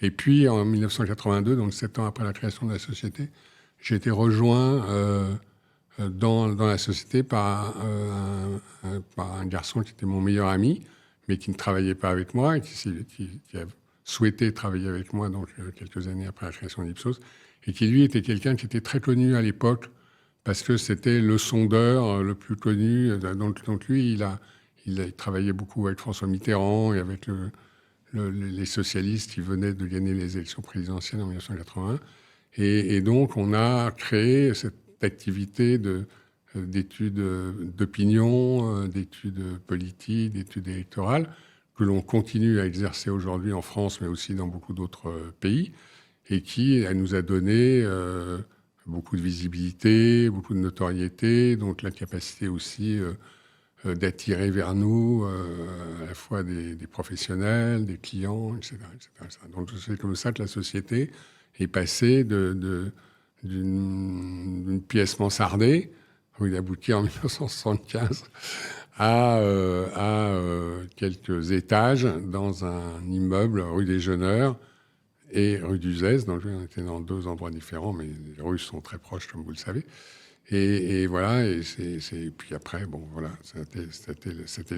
Et puis, en 1982, donc 7 ans après la création de la société, j'ai été rejoint dans la société par un garçon qui était mon meilleur ami, mais qui ne travaillait pas avec moi et qui a souhaité travailler avec moi donc, quelques années après la création d'Ipsos, et qui, lui, était quelqu'un qui était très connu à l'époque parce que c'était le sondeur le plus connu. Donc lui, il a travaillé beaucoup avec François Mitterrand et avec les socialistes qui venaient de gagner les élections présidentielles en 1980. Et donc, on a créé cette activité d'études d'opinion, d'études politiques, d'études électorales, que l'on continue à exercer aujourd'hui en France, mais aussi dans beaucoup d'autres pays, et qui elle nous a donné beaucoup de visibilité, beaucoup de notoriété, donc la capacité aussi d'attirer vers nous à la fois des professionnels, des clients, etc., etc. Donc c'est comme ça que la société est passée d'une pièce mansardée, rue d'Abouquet en 1975, à quelques étages dans un immeuble rue des Jeuneurs et rue d'Uzès. Donc on était dans 2 endroits différents, mais les rues sont très proches, comme vous le savez. Et voilà, puis après, bon, voilà, c'était